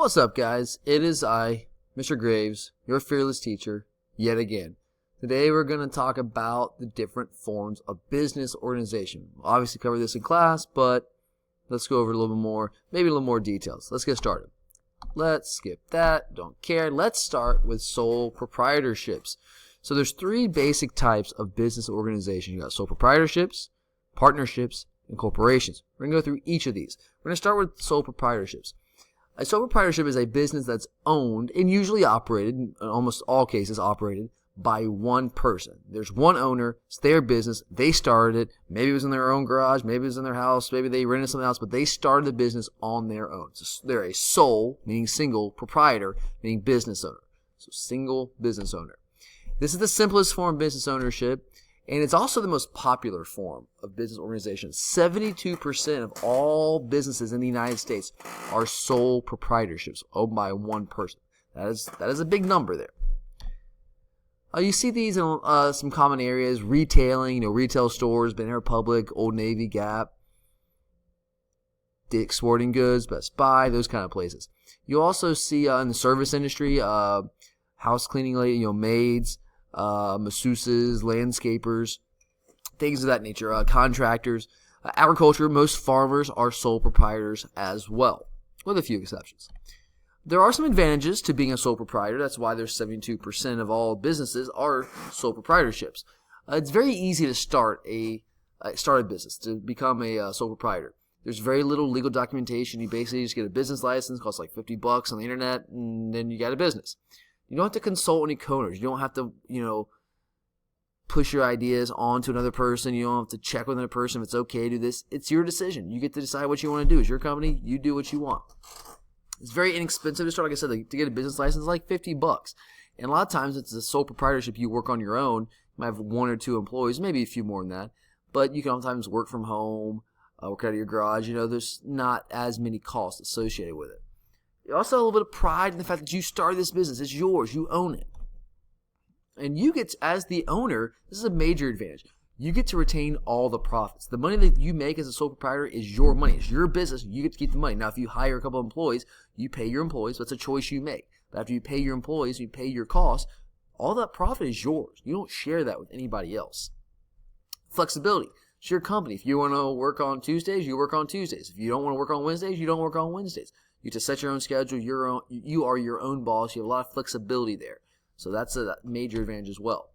What's up, guys? It is I, Mr. Graves, your fearless teacher, yet again. Today we're going to talk about the different forms of business organization. We'll obviously cover this in class, but let's go over a little bit more, maybe a little more details. Let's get started. Let's skip that. Don't care. Let's start with sole proprietorships. So there's three basic types of business organization. You got sole proprietorships, partnerships, and corporations. We're going to go through each of these. We're going to start with sole proprietorships. A sole proprietorship is a business that's owned and usually operated, in almost all cases operated, by one person. There's one owner, it's their business, they started it, maybe it was in their own garage, maybe it was in their house, maybe they rented something else, but they started the business on their own. So they're a sole, meaning single, proprietor, meaning business owner. So single business owner. This is the simplest form of business ownership, and it's also the most popular form of business organization. 72% of all businesses in the United States are sole proprietorships owned by one person. That is a big number there. You see these in some common areas: retailing, retail stores, Banana Republic, Old Navy, Gap, Dick's Sporting Goods, Best Buy, those kind of places. You also see in the service industry, house cleaning lady, maids, masseuses, landscapers, things of that nature, contractors. Agriculture, most farmers are sole proprietors as well, with a few exceptions. There are some advantages to being a sole proprietor. That's why there's 72% of all businesses are sole proprietorships. It's very easy to start a business, to become a sole proprietor. There's very little legal documentation. You basically just get a business license, costs like $50 on the internet, and then you got a business. You don't have to consult any coders. You don't have to, push your ideas onto another person. You don't have to check with another person if it's okay to do this. It's your decision. You get to decide what you want to do. It's your company. You do what you want. It's very inexpensive to start. Like I said, to get a business license is like $50. And a lot of times it's a sole proprietorship. You work on your own. You might have one or two employees, maybe a few more than that. But you can sometimes work from home, work out of your garage. There's not as many costs associated with it. You also have a little bit of pride in the fact that you started this business. It's yours. You own it. And you get, as the owner, this is a major advantage. You get to retain all the profits. The money that you make as a sole proprietor is your money. It's your business. You get to keep the money. Now, if you hire a couple of employees, you pay your employees. That's a choice you make. But after you pay your employees, you pay your costs, all that profit is yours. You don't share that with anybody else. Flexibility. It's your company. If you want to work on Tuesdays, you work on Tuesdays. If you don't want to work on Wednesdays, you don't work on Wednesdays. You get to set your own schedule. You are your own boss. You have a lot of flexibility there. So that's a major advantage as well.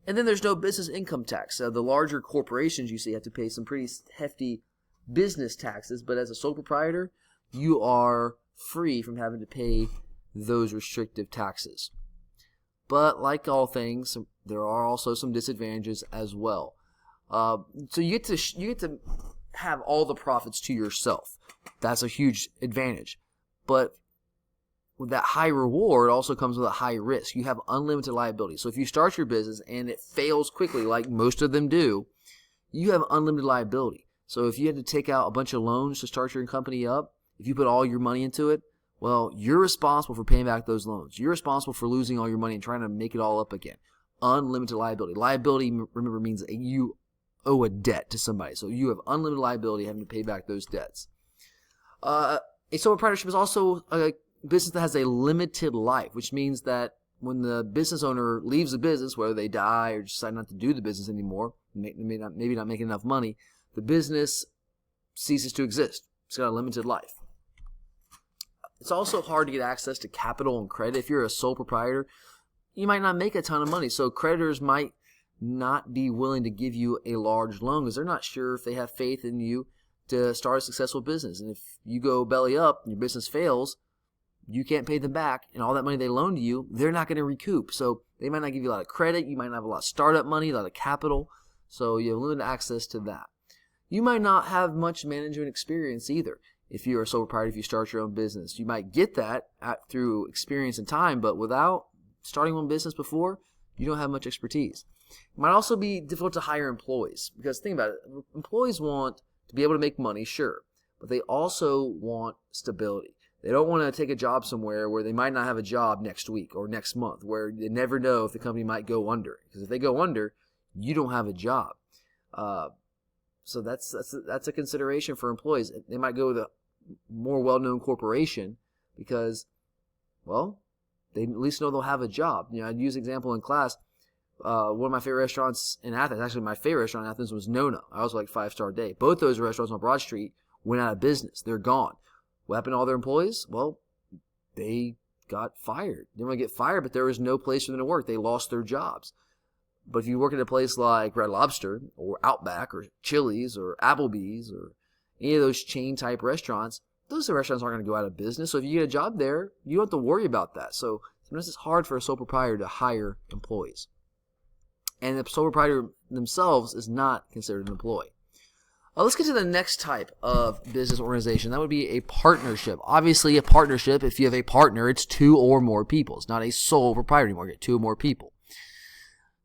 And then there's no business income tax. The larger corporations, you see, have to pay some pretty hefty business taxes. But as a sole proprietor, you are free from having to pay those restrictive taxes. But like all things, there are also some disadvantages as well. So you get to have all the profits to yourself. That's a huge advantage. But with that high reward also comes with a high risk. You have unlimited liability. So if you start your business and it fails quickly, like most of them do, you have unlimited liability. So if you had to take out a bunch of loans to start your company up, if you put all your money into it, well, you're responsible for paying back those loans. You're responsible for losing all your money and trying to make it all up again. Unlimited liability. Liability, remember, means that you owe a debt to somebody. So you have unlimited liability having to pay back those debts. A sole proprietorship is also a business that has a limited life, which means that when the business owner leaves the business, whether they die or decide not to do the business anymore, maybe not making enough money, the business ceases to exist. It's got a limited life. It's also hard to get access to capital and credit. If you're a sole proprietor, you might not make a ton of money, so creditors might not be willing to give you a large loan because they're not sure if they have faith in you to start a successful business. And if you go belly up and your business fails, you can't pay them back, and all that money they loaned to you, they're not going to recoup. So they might not give you a lot of credit. You might not have a lot of startup money, a lot of capital. So you have limited access to that. You might not have much management experience either. If you're a sole proprietor, if you start your own business, you might get that through experience and time, but without starting one business before, you don't have much expertise. It might also be difficult to hire employees because think about it. Employees want to be able to make money, sure, but they also want stability. They don't want to take a job somewhere where they might not have a job next week or next month, where they never know if the company might go under. Because if they go under, you don't have a job. So that's a consideration for employees. They might go with a more well-known corporation because Well, they at least know they'll have a job. I'd use an example in class. One of my favorite restaurants in Athens, actually my favorite restaurant in Athens was Nona. I also like 5-Star Day. Both those restaurants on Broad Street went out of business. They're gone. What happened to all their employees? Well, they got fired. They didn't want to get fired, but there was no place for them to work. They lost their jobs. But if you work at a place like Red Lobster or Outback or Chili's or Applebee's or any of those chain type restaurants, those restaurants aren't going to go out of business. So if you get a job there, you don't have to worry about that. So sometimes it's hard for a sole proprietor to hire employees. And the sole proprietor themselves is not considered an employee. Let's get to the next type of business organization. That would be a partnership. Obviously, a partnership, if you have a partner, it's 2 or more people. It's not a sole proprietor anymore. You get 2 or more people.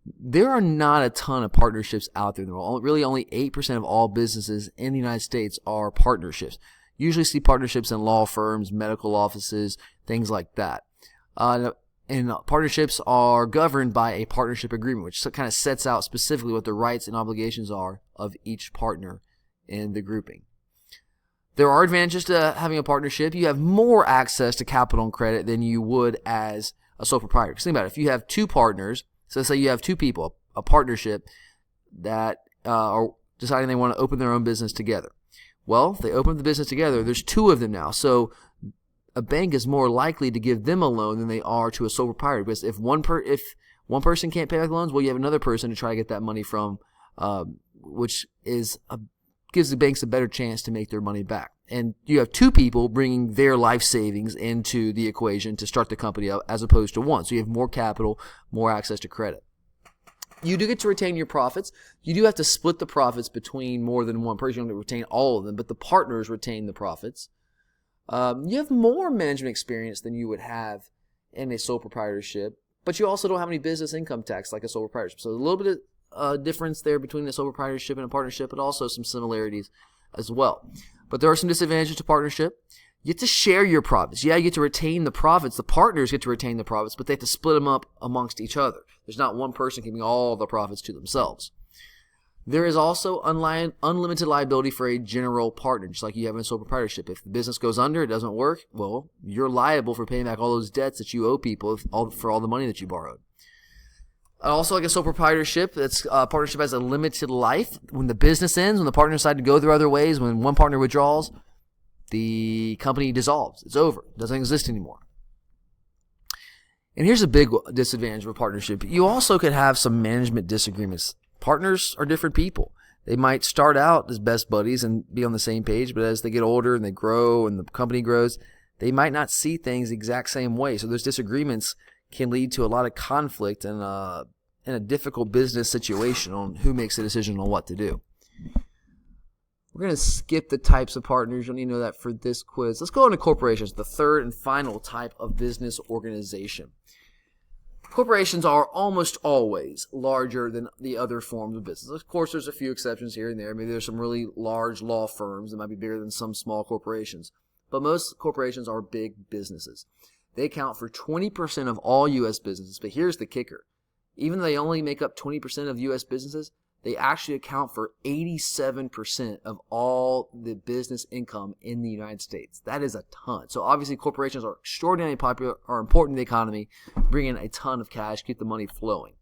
There are not a ton of partnerships out there. Really, only 8% of all businesses in the United States are partnerships. You usually see partnerships in law firms, medical offices, things like that. And partnerships are governed by a partnership agreement, which kind of sets out specifically what the rights and obligations are of each partner in the grouping. There are advantages to having a partnership. You have more access to capital and credit than you would as a sole proprietor. Because think about it. If you have 2 partners, so say you have 2 people, a partnership that are deciding they want to open their own business together. Well, if they open the business together, there's 2 of them now. So a bank is more likely to give them a loan than they are to a sole proprietor. Because if one person can't pay back the loans, well, you have another person to try to get that money from, which gives the banks a better chance to make their money back. And you have 2 people bringing their life savings into the equation to start the company up as opposed to 1. So you have more capital, more access to credit. You do get to retain your profits. You do have to split the profits between more than one person. You don't retain all of them, but the partners retain the profits. You have more management experience than you would have in a sole proprietorship, but you also don't have any business income tax like a sole proprietorship. So a little bit of difference there between a sole proprietorship and a partnership, but also some similarities as well. But there are some disadvantages to partnership. You get to share your profits. Yeah, you get to retain the profits. The partners get to retain the profits, but they have to split them up amongst each other. There's not one person keeping all the profits to themselves. There is also unlimited liability for a general partner, just like you have in a sole proprietorship. If the business goes under, it doesn't work, well, you're liable for paying back all those debts that you owe people for all the money that you borrowed. Also, like a sole proprietorship, partnership has a limited life. When the business ends, when the partners decide to go their other ways, when one partner withdraws, the company dissolves. It's over. It doesn't exist anymore. And here's a big disadvantage of a partnership. You also could have some management disagreements. Partners are different people. They might start out as best buddies and be on the same page, but as they get older and they grow and the company grows, they might not see things the exact same way. So those disagreements can lead to a lot of conflict and in a difficult business situation on who makes a decision on what to do. We're going to skip the types of partners. You don't need to know that for this quiz. Let's go into corporations, the third and final type of business organization. Corporations are almost always larger than the other forms of business. Of course, there's a few exceptions here and there. Maybe there's some really large law firms that might be bigger than some small corporations. But most corporations are big businesses. They account for 20% of all U.S. businesses. But here's the kicker. Even though they only make up 20% of U.S. businesses, they actually account for 87% of all the business income in the United States. That is a ton. So obviously corporations are extraordinarily popular, are important to the economy, bring in a ton of cash, keep the money flowing.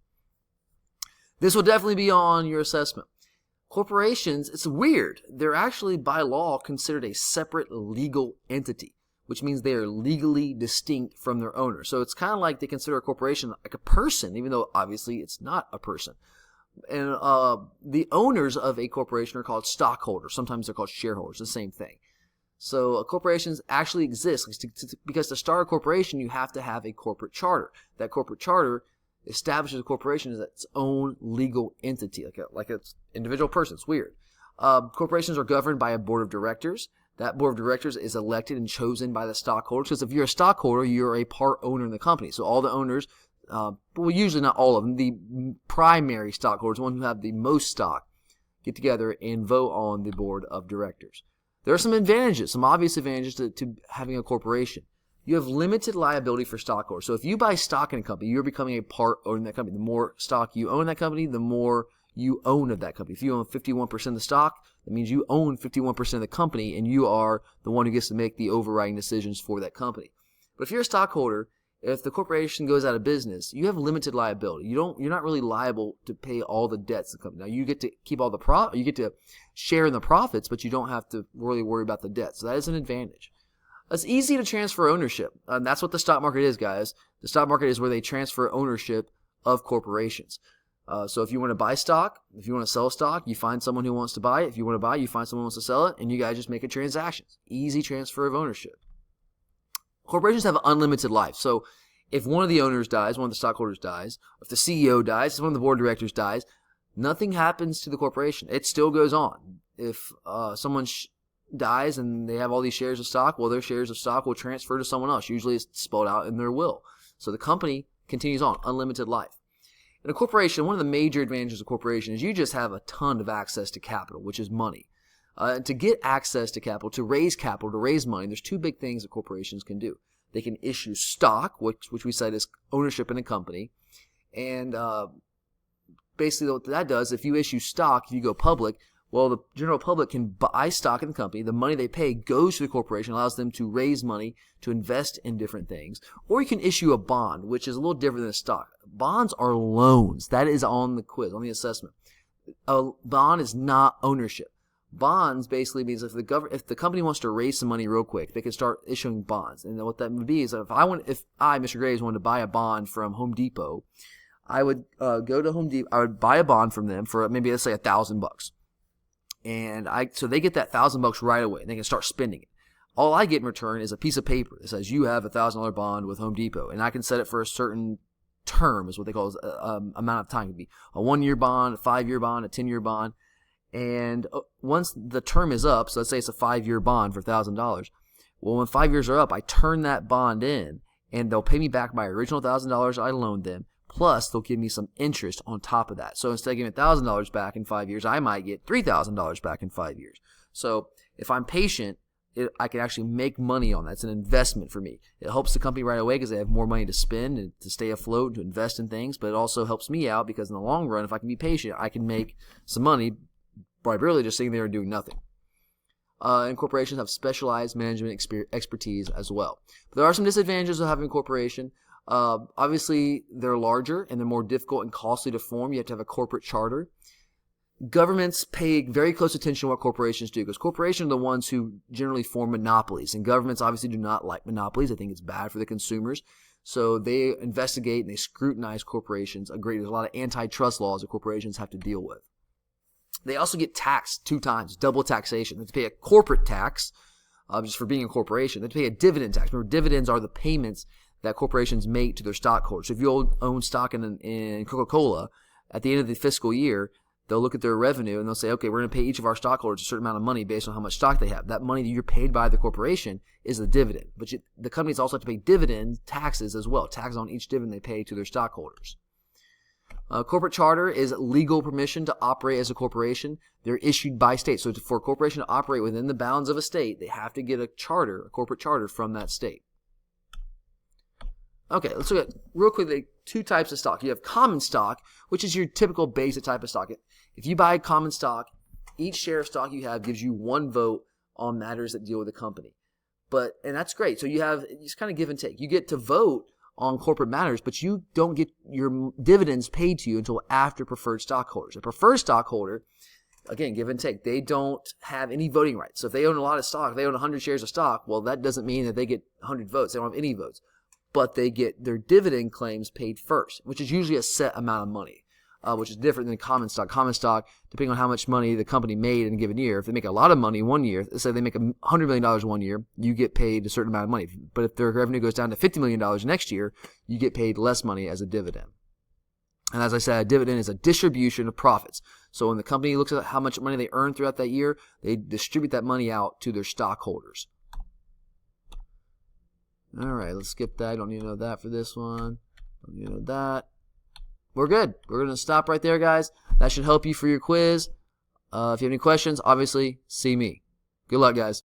This will definitely be on your assessment. Corporations, it's weird. They're actually by law considered a separate legal entity, which means they are legally distinct from their owner. So it's kind of like they consider a corporation like a person, even though obviously it's not a person. And the owners of a corporation are called stockholders. Sometimes they're called shareholders, the same thing. So corporations actually exist because to start a corporation, you have to have a corporate charter. That corporate charter establishes a corporation as its own legal entity, like an individual person. It's weird. Corporations are governed by a board of directors. That board of directors is elected and chosen by the stockholders. Because if you're a stockholder, you're a part owner in the company. So all the owners, well, usually not all of them, the primary stockholders, the ones who have the most stock, get together and vote on the board of directors. There are some advantages, some obvious advantages to having a corporation. You have limited liability for stockholders. So if you buy stock in a company, you're becoming a part owner in that company. The more stock you own in that company, the more you own of that company. If you own 51% of the stock, that means you own 51% of the company, and you are the one who gets to make the overriding decisions for that company. But if you're a stockholder, If the corporation goes out of business, you have limited liability. You're not really liable to pay all the debts of the company. Now you get to keep all the you get to share in the profits, but you don't have to really worry about the debt. So that is an advantage. It's easy to transfer ownership. And that's what the stock market is, guys. The stock market is where they transfer ownership of corporations. So if you want to buy stock, if you want to sell stock, you find someone who wants to buy it. If you want to buy it, you find someone who wants to sell it, and you guys just make a transaction. Easy transfer of ownership. Corporations have an unlimited life. So if one of the owners dies, one of the stockholders dies, if the CEO dies, if one of the board of directors dies, nothing happens to the corporation. It still goes on. If someone dies and they have all these shares of stock, well, their shares of stock will transfer to someone else. Usually it's spelled out in their will. So the company continues on, unlimited life. In a corporation, one of the major advantages of a corporation is you just have a ton of access to capital, which is money. To get access to capital, to raise money, there's two big things that corporations can do. They can issue stock, which we cite as ownership in a company. And basically what that does, if you issue stock, if you go public, well, the general public can buy stock in the company. The money they pay goes to the corporation, allows them to raise money to invest in different things. Or you can issue a bond, which is a little different than a stock. Bonds are loans. That is on the quiz, on the assessment. A bond is not ownership. Bonds basically means if the company wants to raise some money real quick, they can start issuing bonds. And what that would be is if I, Mr. Graves, wanted to buy a bond from Home Depot, I would go to Home Depot. I would buy a bond from them for maybe, let's say, $1,000. And so they get that $1,000 right away, and they can start spending it. All I get in return is a piece of paper that says you have a $1,000 bond with Home Depot, and I can set it for a certain term, is what they call amount of time. It could be a 1-year bond, a 5-year bond, a 10-year bond. And once the term is up, so let's say it's a 5-year bond for $1,000. Well, when 5 years are up, I turn that bond in, and they'll pay me back my original $1,000 I loaned them. Plus, they'll give me some interest on top of that. So instead of getting $1,000 back in 5 years, I might get $3,000 back in 5 years. So if I'm patient, I can actually make money on that. It's an investment for me. It helps the company right away because they have more money to spend and to stay afloat, to invest in things. But it also helps me out because in the long run, if I can be patient, I can make some money by really just sitting there and doing nothing. And corporations have specialized management expertise as well. But there are some disadvantages of having a corporation. Obviously, they're larger and they're more difficult and costly to form. You have to have a corporate charter. Governments pay very close attention to what corporations do because corporations are the ones who generally form monopolies. And governments obviously do not like monopolies. I think it's bad for the consumers. So they investigate and they scrutinize corporations. There's a lot of antitrust laws that corporations have to deal with. They also get taxed 2 times, double taxation. They have to pay a corporate tax just for being a corporation. They have to pay a dividend tax. Remember, dividends are the payments that corporations make to their stockholders. So if you own stock in Coca-Cola, at the end of the fiscal year, they'll look at their revenue and they'll say, okay, we're going to pay each of our stockholders a certain amount of money based on how much stock they have. That money that you're paid by the corporation is the dividend. But the companies also have to pay dividend taxes as well, taxes on each dividend they pay to their stockholders. Corporate charter is legal permission to operate as a corporation. They're issued by state. So for a corporation to operate within the bounds of a state, they have to get a corporate charter from that state. Okay, let's look at real quickly 2 types of stock. You have common stock, which is your typical basic type of stock. If you buy common stock, each share of stock you have gives you 1 vote on matters that deal with the company. And that's great. So it's kind of give and take. You get to vote on corporate matters, but you don't get your dividends paid to you until after preferred stockholders. A preferred stockholder, again, give and take, they don't have any voting rights. So if they own a lot of stock, if they own 100 shares of stock, well, that doesn't mean that they get 100 votes. They don't have any votes. But they get their dividend claims paid first, which is usually a set amount of money, which is different than common stock. Common stock, depending on how much money the company made in a given year, if they make a lot of money one year, let's say they make $100 million one year, you get paid a certain amount of money. But if their revenue goes down to $50 million next year, you get paid less money as a dividend. And as I said, a dividend is a distribution of profits. So when the company looks at how much money they earn throughout that year, they distribute that money out to their stockholders. All right, let's skip that. Don't need to know that for this one. Don't need to know that. We're good. We're going to stop right there, guys. That should help you for your quiz. If you have any questions, obviously, see me. Good luck, guys.